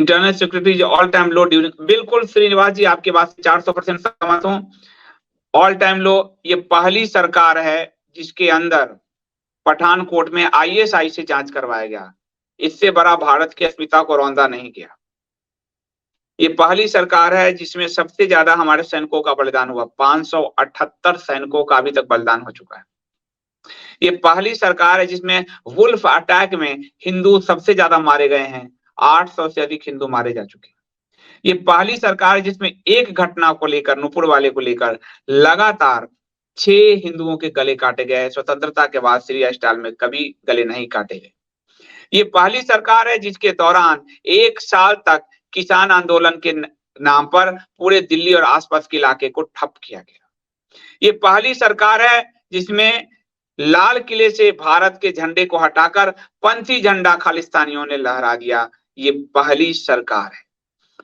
Internal security all time लो during, बिल्कुल श्रीनिवास जी आपके बात से 400% सहमत हूं। ऑल टाइम लो, ये पहली सरकार है जिसके अंदर पठानकोट में आईएसआई से जांच करवाया गया। इससे बड़ा भारत की अस्मिता को रौंदा नहीं गया। ये पहली सरकार है जिसमें सबसे ज्यादा हमारे सैनिकों का बलिदान हुआ, 578 सैनिकों का अभी तक बलिदान हो चुका है। ये पहली सरकार है जिसमें वुल्फ अटैक में हिंदू सबसे ज्यादा मारे गए हैं, 800 से अधिक हिंदू मारे जा चुके हैं। ये पहली सरकार है जिसमें एक घटना को लेकर, नुपुर वाले को लेकर लगातार 6 हिंदुओं के गले काटे गए। स्वतंत्रता के बाद श्री अस्पताल में कभी गले नहीं काटे गए। ये पहली सरकार है जिसके दौरान 1 साल तक किसान आंदोलन के नाम पर पूरे दिल्ली और आसपास के इलाके को ठप किया गया। ये पहली सरकार है जिसमें लाल किले से भारत के झंडे को हटाकर पंथी झंडा खालिस्तानियों ने लहरा दिया। ये पहली सरकार है।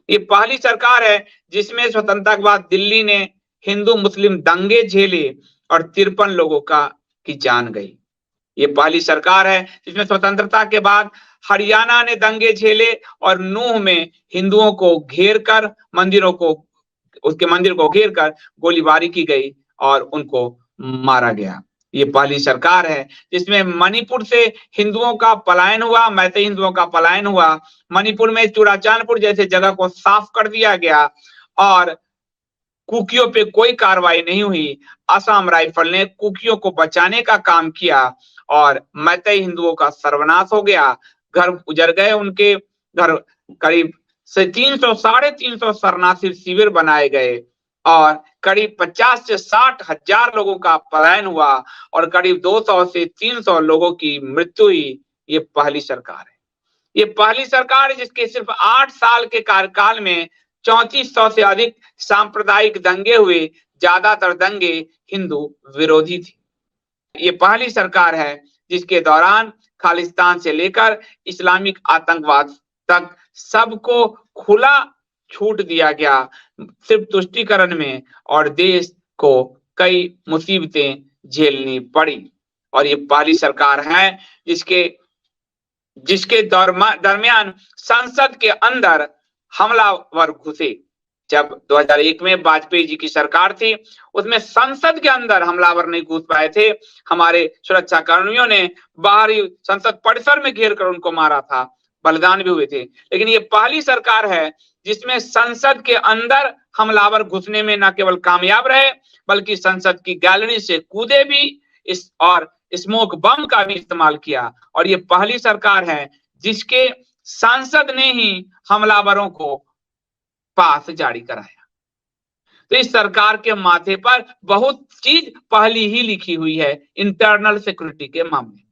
ये पहली सरकार है जिसमें स्वतंत्रता के बाद दिल्ली ने हिंदू मुस्लिम दंगे झेले और 53 लोगों की जान गई। ये पहली सरकार है जिसमें स्वतंत्रता के बाद हरियाणा ने दंगे झेले और नूह में हिंदुओं को घेर कर मंदिर को घेर कर गोलीबारी की गई और उनको मारा गया। ये पहली सरकार है जिसमें मणिपुर से हिंदुओं का पलायन हुआ, मैतेई हिंदुओं का पलायन हुआ। मणिपुर में चुराचांदपुर जैसे जगह को साफ कर दिया गया और कुकियों पे कोई कार्रवाई नहीं हुई। असम राइफल ने कुकियों को बचाने का काम किया और मैतेई हिंदुओं का सर्वनाश हो गया। घर उजड़ गए, उनके घर करीब से 300 साढ़े 300 शरणार्थी शिविर बनाए गए और करीब 50 से 60 हजार लोगों का पलायन हुआ और करीब 200 से 300 लोगों की मृत्यु हुई। ये पहली सरकार है। ये पहली सरकार है जिसके सिर्फ 8 साल के कार्यकाल में 3400 से अधिक सांप्रदायिक दंगे हुए, ज्यादातर दंगे हिंदू विरोधी थी। ये पहली सरकार है जिसके दौरान खालिस्तान से लेकर इस्लामिक आतंकवाद तक सबको खुला छूट दिया गया, सिर्फ तुष्टीकरण में, और देश को कई मुसीबतें झेलनी पड़ी। और ये पहली सरकार है जिसके दरमियान संसद के अंदर हमलावर घुसे। जब 2001 में वाजपेयी जी की सरकार थी, उसमें संसद के अंदर हमलावर नहीं घुस पाए थे। हमारे सुरक्षा कर्मियों ने बाहरी संसद परिसर में घेर कर उनको मारा था, बलिदान भी हुए थे। लेकिन ये पहली सरकार है जिसमें संसद के अंदर हमलावर घुसने में न केवल कामयाब रहे, बल्कि संसद की गैलरी से कूदे भी और स्मोक बम का भी इस्तेमाल किया। और ये पहली सरकार है जिसके सांसद ने ही हमलावरों को पास जारी कराया। तो इस सरकार के माथे पर बहुत चीज पहली ही लिखी हुई है इंटरनल सिक्योरिटी के मामले में।